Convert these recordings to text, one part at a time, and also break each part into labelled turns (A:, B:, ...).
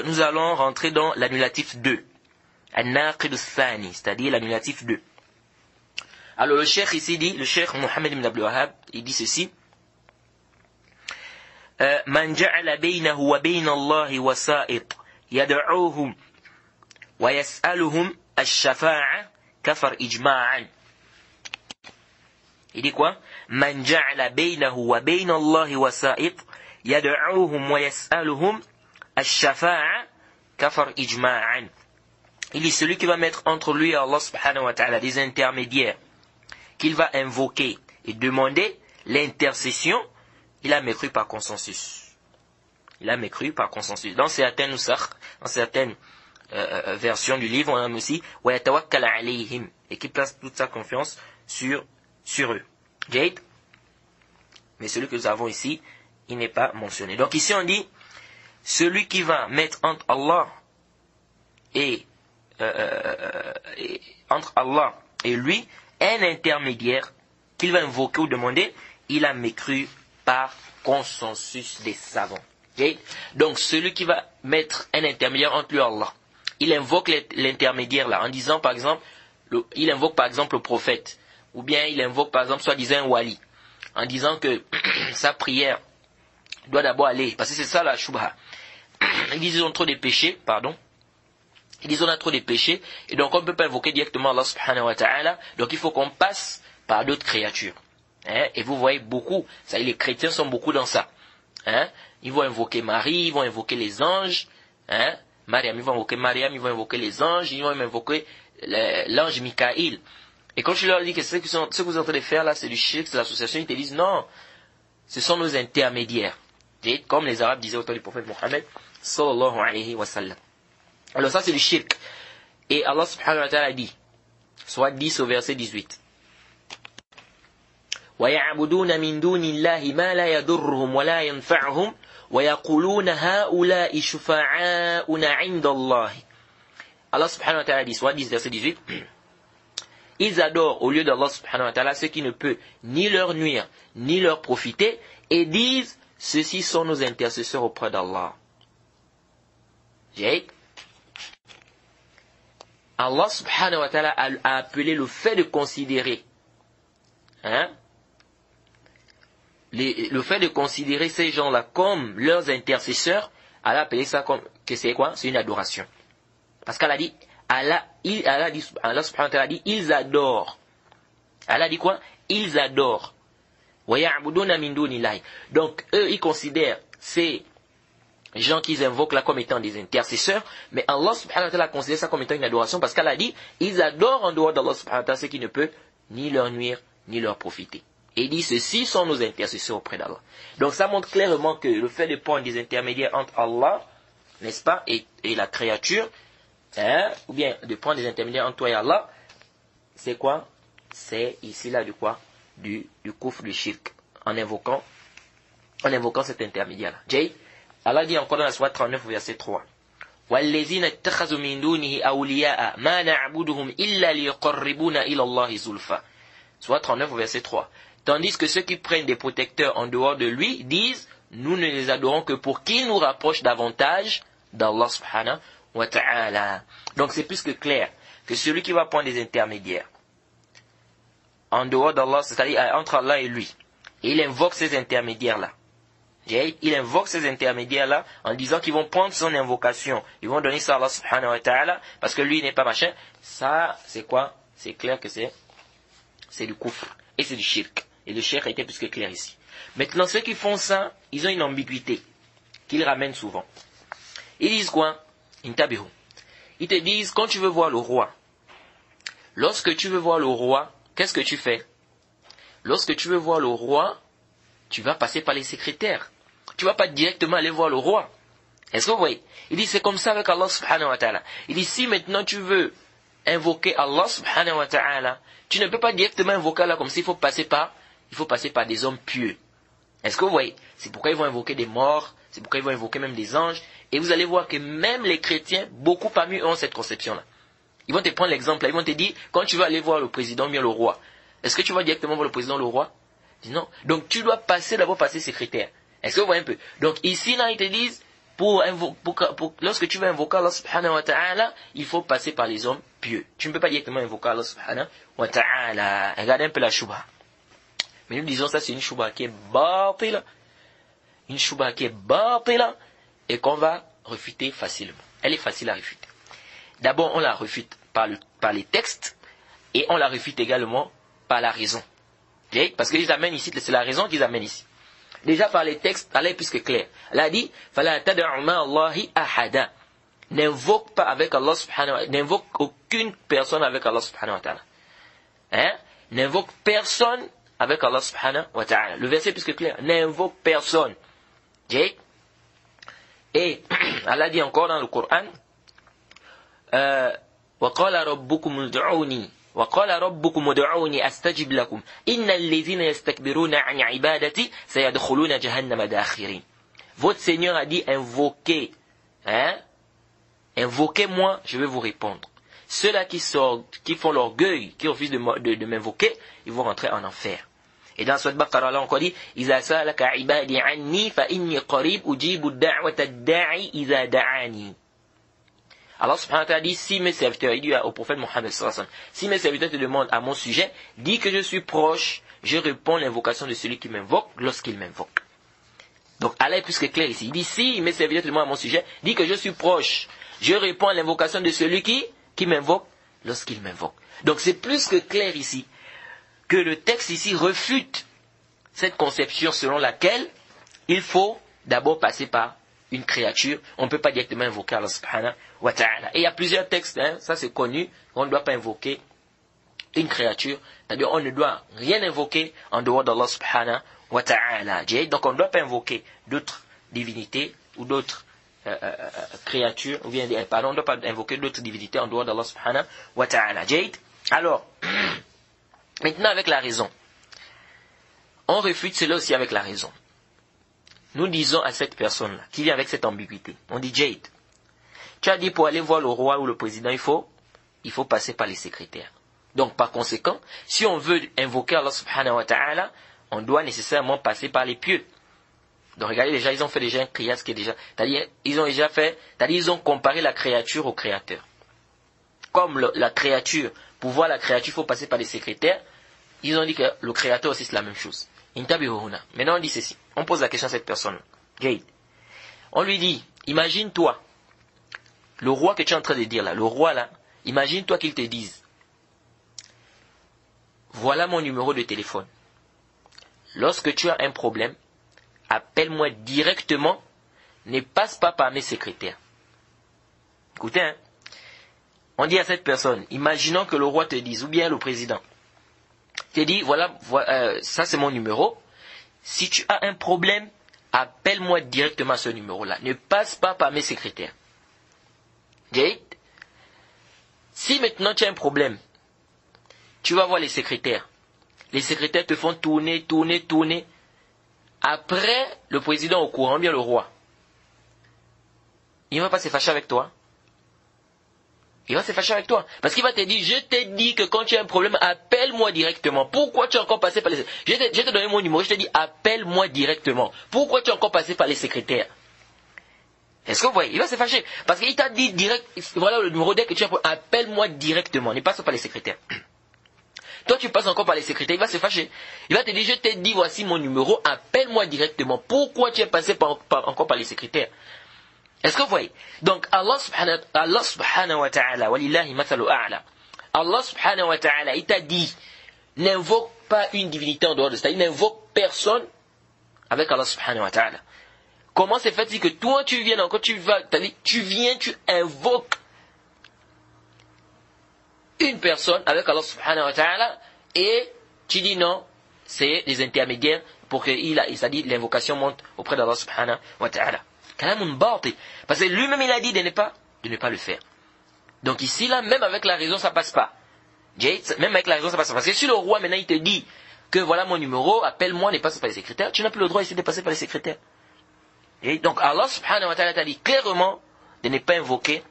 A: nous allons rentrer dans l'annulatif 2. An-naqid ath-thani, c'est-à-dire l'annulatif 2. Alors le cheikh ici dit, le cheikh Mohammed ibn Abdul Wahhab, il dit ceci. Man ja'ala baynahu wa bayna Allahi wasa'it yad'uuhum wa yas'aluhum ash-shafa'a kafar ijma'an. Il dit quoi? Man ja'ala baynahu wa bayna Allahi wasa'it yad'uuhum wa yas'aluhum ash-shafa'a kafar ijma'an. Il dit celui qui va mettre entre lui et Allah subhanahu wa ta'ala des intermédiaires qu'il va invoquer et demander l'intercession, il a mécru par consensus. Il a mécru par consensus. Dans certaines versions du livre, on a aussi wa yatawakkal alayhim, et qui place toute sa confiance sur eux. Jade. Mais celui que nous avons ici, il n'est pas mentionné. Donc ici on dit celui qui va mettre entre Allah et lui un intermédiaire qu'il va invoquer ou demander, il a mécru par consensus des savants. Okay? Donc celui qui va mettre un intermédiaire entre lui et Allah, il invoque l'intermédiaire là en disant par exemple, il invoque par exemple le prophète, ou bien il invoque par exemple soi-disant un wali, en disant que sa prière doit d'abord aller, parce que c'est ça la shubha. Ils disent ils ont trop de péchés, Ils disent on a trop de péchés, et donc on ne peut pas invoquer directement Allah subhanahu wa ta'ala, donc il faut qu'on passe par d'autres créatures. Et vous voyez beaucoup, ça, les chrétiens sont beaucoup dans ça. Ils vont invoquer Marie, ils vont invoquer les anges, Mariam, ils vont invoquer Mariam, ils vont invoquer les anges, ils vont même invoquer l'ange Michaïl. Et quand je leur dis que ce que vous êtes en train de faire là, c'est du shirk, c'est l'association, ils te disent non, ce sont nos intermédiaires. Et comme les Arabes disaient au temps du prophète Mohammed, sallallahu alayhi wa sallam. Alors ça c'est du shirk. Et Allah subhanahu wa ta'ala dit, soit 10 au verset 18. وَيَعْبُدُونَ مِن دُونِ اللَّهِ مَا لَا يَضُرُّهُمْ وَلَا يَنْفَعُهُمْ وَيَقُولُونَ هَؤُلَاءِ شُفَعَاؤُنَا عِندَ اللَّهِ. Allah subhanahu wa ta'ala dit, soit 10 verset 18. Ils adorent au lieu d'Allah subhanahu wa ta'ala ce qui ne peut ni leur nuire ni leur profiter, et disent ceux-ci sont nos intercesseurs auprès d'Allah. Allah subhanahu wa ta'ala a appelé le fait de considérer le fait de considérer ces gens-là comme leurs intercesseurs, Allah a appelé ça comme que c'est quoi? C'est une adoration. Parce qu'Allah dit Allah subhanahu wa ta'ala dit ils adorent. Allah dit quoi? Ils adorent. Donc eux ils considèrent ces gens qu'ils invoquent là comme étant des intercesseurs, mais Allah subhanahu wa ta'ala considère ça comme étant une adoration parce qu'Allah dit ils adorent en dehors d'Allah subhanahu wa ta'ala ce qui ne peut ni leur nuire ni leur profiter. Et il dit ceux-ci sont nos intercesseurs auprès d'Allah. Donc ça montre clairement que le fait de prendre des intermédiaires entre Allah, n'est-ce pas, et la créature, ou bien de prendre des intermédiaires entre toi et Allah, c'est quoi? C'est ici là du quoi? Du kufr, du shirk, en invoquant cet intermédiaire là. Jay, Allah dit encore dans la sourate 39 verset 3. وَالَّذِينَ اتَّخَذُوا مِن دُونِهِ أَوْلِيَاءَ مَا نَعْبُدُهُمْ إِلَّا لِيُقَرِّبُونَ إِلَى اللَّهِ زُلْفَى. Soit 39 verset 3. Tandis que ceux qui prennent des protecteurs en dehors de lui disent nous ne les adorons que pour qu'ils nous rapprochent davantage d'Allah subhanahu wa ta'ala. Donc c'est plus que clair que celui qui va prendre des intermédiaires en dehors d'Allah, c'est-à-dire entre Allah et lui, et il invoque ces intermédiaires-là. Il invoque ces intermédiaires-là en disant qu'ils vont prendre son invocation. Ils vont donner ça à Allah subhanahu wa ta'ala parce que lui n'est pas machin. Ça, c'est quoi? C'est clair que c'est du kufr et c'est du shirk. Et le shirk a été plus que clair ici. Maintenant, ceux qui font ça, ils ont une ambiguïté qu'ils ramènent souvent. Ils disent quoi? Intabihu. Ils te disent, quand tu veux voir le roi, lorsque tu veux voir le roi, qu'est-ce que tu fais? Lorsque tu veux voir le roi, tu vas passer par les secrétaires. Tu ne vas pas directement aller voir le roi. Est-ce que vous voyez? Il dit, c'est comme ça avec Allah subhanahu wa ta'ala. Il dit, si maintenant tu veux invoquer Allah subhanahu wa ta'ala, tu ne peux pas directement invoquer Allah comme s'il faut passer par des hommes pieux. Est-ce que vous voyez? C'est pourquoi ils vont invoquer des morts, c'est pourquoi ils vont invoquer même des anges. Et vous allez voir que même les chrétiens, beaucoup parmi eux ont cette conception-là. Ils vont te prendre l'exemple là, ils vont te dire, quand tu vas aller voir le président ou bien le roi, est-ce que tu vas directement voir le président ou le roi? Dis non. Donc tu dois d'abord passer secrétaire. Est-ce que vous voyez un peu? Donc ici, là, ils te disent, lorsque tu veux invoquer Allah subhanahu wa ta'ala, il faut passer par les hommes pieux. Tu ne peux pas directement invoquer Allah subhanahu wa ta'ala. Regardez un peu la shubha. Mais nous disons ça, c'est une shubha qui est batila. Une shubha qui est batila et qu'on va refuter facilement. Elle est facile à refuter. D'abord, on la refute par les textes et on la refute également par la raison. Parce qu'ils amènent ici, c'est la raison qu'ils amènent ici. Déjà par les textes, Allah est plus que clair. Allah a dit, فَلَا تَدْعُ مَا اللَّهِ أَحَدًا. N'invoque pas avec Allah subhanahu wa ta'ala. N'invoque aucune personne avec Allah subhanahu wa ta'ala. N'invoque personne avec Allah subhanahu wa ta'ala. Le verset est plus que clair. N'invoque personne. Et Allah dit encore dans le Coran, وَقَالَ رَبُّكُمُ ادْعُونِي وَقَالَ رَبُّكُمُ ادْعُونِي أَسْتَجِبْ لَكُمْ إِنَّ الَّذِينَ يَسْتَكْبِرُونَ عَنْ عِبَادَتِي سَيَدْخُلُونَ جَهَنَّمَ دَاخِرِينَ. Votre Seigneur a dit invoquez, invoquez-moi, je vais vous répondre. Ceux-là qui font l'orgueil, qui refusent de m'invoquer, ils vont rentrer en enfer. Et dans Surat Baqarah, Allah encore dit, إِذَا سَأَلَكَ عِبَادِي عَنِّي فَإِنِّي قَرِيبٌ أُجِيبُ الدَّعْوَةَ الدَّاعِ إِذَا دَعَانِي. Allah subhanahu wa ta'ala dit, si mes serviteurs, il dit au prophète Mohammed sallallahu alayhi wa sallam, si mes serviteurs te demandent à mon sujet, dis que je suis proche, je réponds à l'invocation de celui qui m'invoque lorsqu'il m'invoque. Donc Allah est plus que clair ici. Il dit, si mes serviteurs te demandent à mon sujet, dis que je suis proche, je réponds à l'invocation de celui qui m'invoque lorsqu'il m'invoque. Donc c'est plus que clair ici, que le texte ici refute cette conception selon laquelle il faut d'abord passer par une créature. On ne peut pas directement invoquer Allah subhanahu wa ta'ala. Et il y a plusieurs textes, ça c'est connu, on ne doit pas invoquer une créature, c'est-à-dire on ne doit rien invoquer en dehors d'Allah subhanahu wa ta'ala. Donc on ne doit pas invoquer d'autres divinités ou d'autres créatures, ou bien, pardon, on ne doit pas invoquer d'autres divinités en dehors d'Allah subhanahu wa ta'ala. Alors, maintenant avec la raison. On refute cela aussi avec la raison. Nous disons à cette personne-là, qui vient avec cette ambiguïté, on dit Jade, tu as dit pour aller voir le roi ou le président, il faut passer par les secrétaires. Donc par conséquent, si on veut invoquer Allah subhanahu wa ta'ala, on doit nécessairement passer par les pieux. Donc regardez déjà, ils ont fait déjà un qiyas qui est déjà, c'est-à-dire ils ont comparé la créature au créateur. Comme la créature, pour voir la créature, il faut passer par les secrétaires, ils ont dit que le créateur aussi c'est la même chose. Maintenant on dit ceci, on pose la question à cette personne. On lui dit, imagine-toi, le roi que tu es en train de dire là, le roi là, imagine-toi qu'il te dise, voilà mon numéro de téléphone. Lorsque tu as un problème, appelle-moi directement, ne passe pas par mes secrétaires. Écoutez, on dit à cette personne, imaginons que le roi te dise, ou bien le président, te dit, voilà, ça c'est mon numéro. Si tu as un problème, appelle-moi directement à ce numéro-là. Ne passe pas par mes secrétaires. Si maintenant tu as un problème, tu vas voir les secrétaires. Les secrétaires te font tourner. Après, le président au courant, bien le roi, il ne va pas se fâcher avec toi. Il va se fâcher avec toi. Parce qu'il va te dire, je t'ai dit que quand tu as un problème, appelle-moi directement. Pourquoi tu as encore passé par les secrétaires? Je t'ai donné mon numéro, je t'ai dit, appelle-moi directement. Pourquoi tu as encore passé par les secrétaires? Est-ce que vous voyez? Il va se fâcher. Parce qu'il t'a dit direct, voilà le numéro, dès que tu as appelle-moi directement. Ne passe pas par les secrétaires. Toi, tu passes encore par les secrétaires, il va se fâcher. Il va te dire, je t'ai dit, voici mon numéro, appelle-moi directement. Pourquoi tu es passé encore par les secrétaires? Est-ce que vous voyez? Donc, Allah subhanahu wa ta'ala, walillahi mathalu a'la. Allah subhanahu wa ta'ala, il t'a dit, n'invoque pas une divinité en dehors de ça. Il n'invoque personne avec Allah subhanahu wa ta'ala. Comment c'est fait-il que toi, tu viens encore, tu invoques une personne avec Allah subhanahu wa ta'ala et tu dis non, c'est des intermédiaires pour que ça dit l'invocation monte auprès d'Allah subhanahu wa ta'ala. Parce que lui-même il a dit de ne pas le faire. Donc ici là, même avec la raison ça passe pas. Même avec la raison ça passe pas. Parce que si le roi maintenant il te dit que voilà mon numéro, appelle-moi, ne passe pas les secrétaires, tu n'as plus le droit ici de passer par les secrétaires. Et donc Allah subhanahu wa ta'ala t'a dit clairement de ne pas invoquer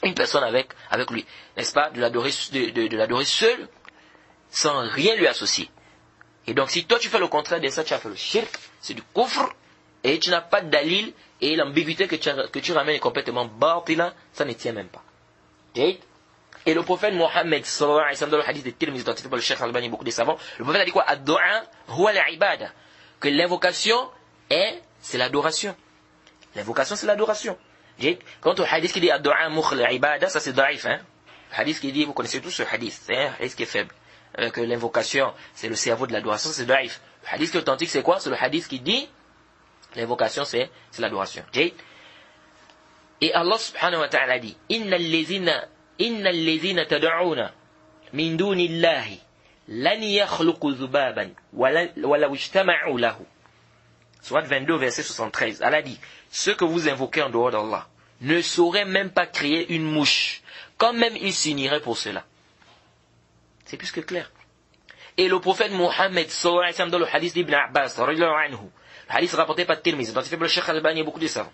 A: une personne avec lui. N'est-ce pas? De l'adorer seul, sans rien lui associer. Et donc si toi tu fais le contraire de ça, tu as fait le shirk, c'est du kufr, et tu n'as pas de dalil et l'ambiguïté que tu ramènes est complètement batila, ça ne tient même pas. Okay? Et le prophète Mohammed sallallahu alayhi wa sallam, dans le hadith de Tirmidhi identifié par le Cheikh Albani et beaucoup des savants, le prophète a dit quoi? Ad-du'a huwa al-ibada. Que l'invocation c'est l'adoration. L'invocation c'est l'adoration. Quant au hadith qui dit ad-du'a mukh al-ibada, ça c'est daif, hein? Le hadith qui dit, vous connaissez tous ce hadith, c'est un hadith qui est faible. Que l'invocation c'est le cerveau de l'adoration, c'est daif. Le hadith qui est authentique c'est quoi? C'est le hadith qui dit l'invocation c'est l'adoration. Okay? Et Allah subhanahu wa ta'ala dit Inna allazina tad'una min dunillahi lan yakhluqu dhubaban walaw ijtama'u lahu. Surat 22 verset 73. Allah dit ceux que vous invoquez en dehors d'Allah ne sauraient même pas créer une mouche, quand même ils s'uniraient pour cela. C'est plus que clair. Et le prophète Mohammed sallallahu alayhi wa sallam dans le hadith d'Ibn Abbas radiyallahu anhu, le hadith rapporté par Tirmidhi, dont il fait le Cheikh Albani et beaucoup de savants.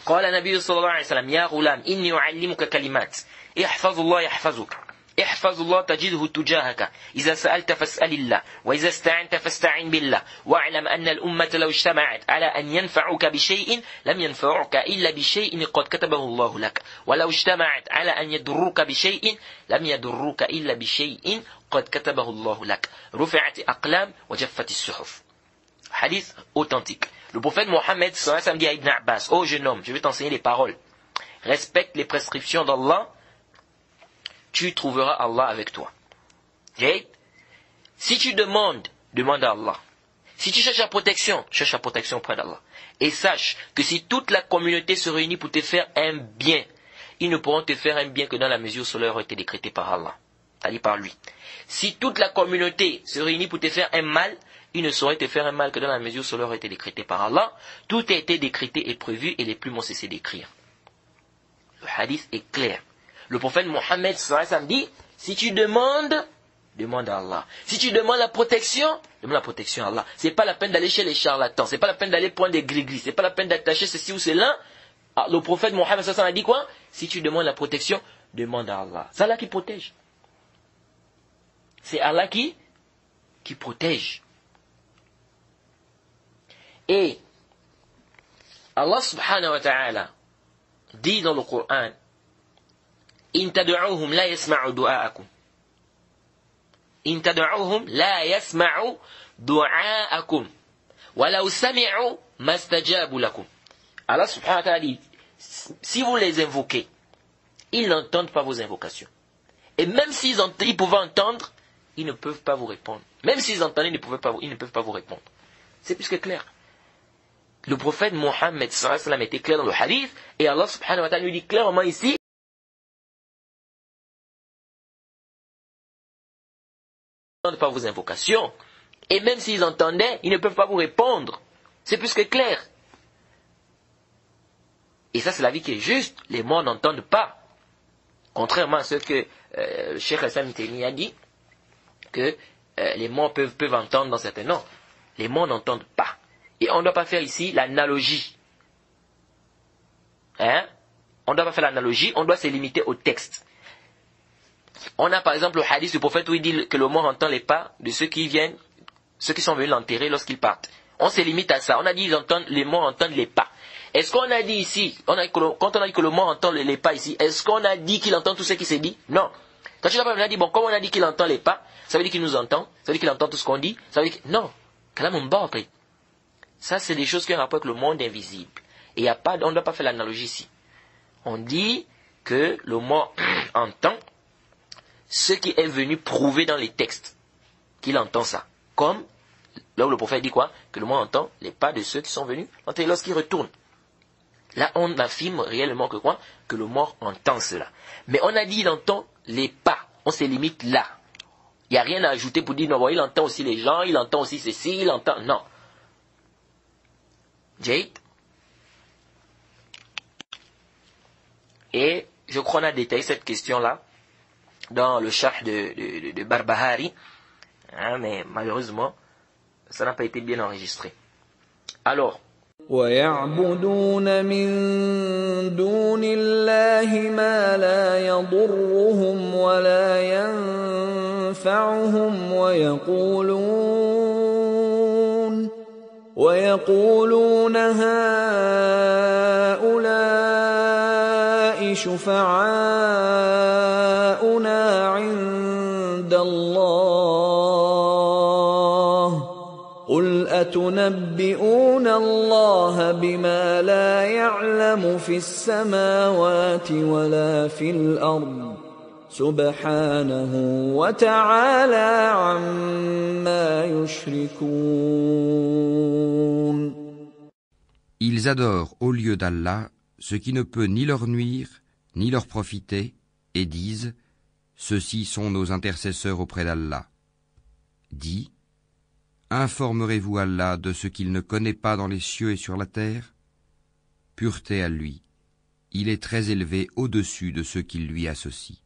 A: قال النبي صلى الله عليه وسلم يا غلام إني أعلمك كلمات احفظ الله يحفظك احفظ الله تجده تجاهك إذا سألت فاسأل الله وإذا استعنت فاستعن بالله واعلم أن الأمة لو اجتمعت على أن ينفعوك بشيء لم ينفعوك إلا بشيء قد كتبه الله لك ولو اجتمعت على أن يضروك بشيء لم يضروك إلا بشيء قد كتبه الله لك رفعت أقلام وجفت الصحف. Hadith authentique. Le prophète Mohammed sallallahu alayhi wa sallam dit à Ibn Abbas, ô jeune homme, je vais t'enseigner les paroles. Respecte les prescriptions d'Allah, tu trouveras Allah avec toi. Okay? Si tu demandes, demande à Allah. Si tu cherches la protection auprès d'Allah. Et sache que si toute la communauté se réunit pour te faire un bien, ils ne pourront te faire un bien que dans la mesure où cela aura été décrété par Allah. C'est-à-dire par lui. Si toute la communauté se réunit pour te faire un mal, ils ne sauraient te faire un mal que dans la mesure où cela aura été décrété par Allah. Tout a été décrété et prévu et les plumes ont cessé d'écrire. Le hadith est clair. Le prophète Mohammed sallallahu alayhi wa sallam dit, si tu demandes, demande à Allah. Si tu demandes la protection, demande la protection à Allah. C'est pas la peine d'aller chez les charlatans, c'est pas la peine d'aller prendre des gris-gris, c'est pas la peine d'attacher ceci ou cela. Le prophète Mohammed sallallahu alayhi wa sallam a dit quoi? Si tu demandes la protection, demande à Allah. C'est Allah qui protège. C'est Allah qui protège. Et Allah subhanahu wa ta'ala dit dans le Coran, In tad'uhum la yasma'u du'aakum. In tad'uhum la yasma'u du'aakum. Walau sami'u mastajabu lakum. Allah subhanahu wa ta'ala dit, si vous les invoquez, ils n'entendent pas vos invocations. Et même s'ils pouvaient entendre, ils ne peuvent pas vous répondre. Même s'ils entendaient, ils ne peuvent pas vous répondre. C'est plus que clair. Le prophète Mohammed sallallahu alayhi wa sallam était clair dans le hadith, et Allah subhanahu wa ta'ala lui dit clairement ici, ils n'entendent pas vos invocations, et même s'ils entendaient, ils ne peuvent pas vous répondre. C'est plus que clair. Et ça c'est la vie qui est juste, les morts n'entendent pas. Contrairement à ce que Cheikh Hassan Taymi a dit, que les morts peuvent entendre dans certains noms. Les morts n'entendent pas. Et on ne doit pas faire ici l'analogie. Hein? On ne doit pas faire l'analogie, on doit se limiter au texte. On a par exemple le hadith du prophète où il dit que le mort entend les pas de ceux qui sont venus l'enterrer lorsqu'ils partent. On se limite à ça. On a dit les morts entendent les pas. Est-ce qu'on a dit ici, quand on a dit que le mort entend les pas ici, est-ce qu'on a dit qu'il entend tout ce qui s'est dit? Non. Quand tu n'as pas dit, bon, comme on a dit qu'il entend les pas, ça veut dire qu'il nous entend, ça veut dire qu'il entend tout ce qu'on dit, ça veut dire que... Non. Ça, c'est des choses qui ont rapport avec le monde invisible. Et on ne doit pas faire l'analogie ici. On dit que le mort entend ce qui est venu prouver dans les textes qu'il entend ça. Comme là où le prophète dit quoi? Que le mort entend les pas de ceux qui sont venus l'enterrer lorsqu'il retourne. Là, on affirme réellement que quoi? Que le mort entend cela. Mais on a dit il entend les pas. On se limite là. Il n'y a rien à ajouter pour dire non, bon, il entend aussi les gens, il entend aussi ceci, il entend... Non. Jade. Et je crois qu'on a détaillé cette question-là dans le charh de Barbahari. Hein, mais malheureusement, ça n'a pas été bien enregistré. Alors,
B: وَيَعْبُدُونَ مِن دُونِ اللَّهِ مَا لَا يَضُرُّهُمْ وَلَا يَنفَعُهُمْ ويقولون هؤلاء شفعاؤنا عند الله قل أتنبئون الله بما لا يعلم في السماوات ولا في الأرض سبحانه وتعالى عما يشركون.
C: Ils adorent au lieu d'Allah ce qui ne peut ni leur nuire, ni leur profiter, et disent « Ceux-ci sont nos intercesseurs auprès d'Allah ». Dis « Informerez-vous Allah de ce qu'il ne connaît pas dans les cieux et sur la terre ? Pureté à lui, il est très élevé au-dessus de ceux qui lui associent.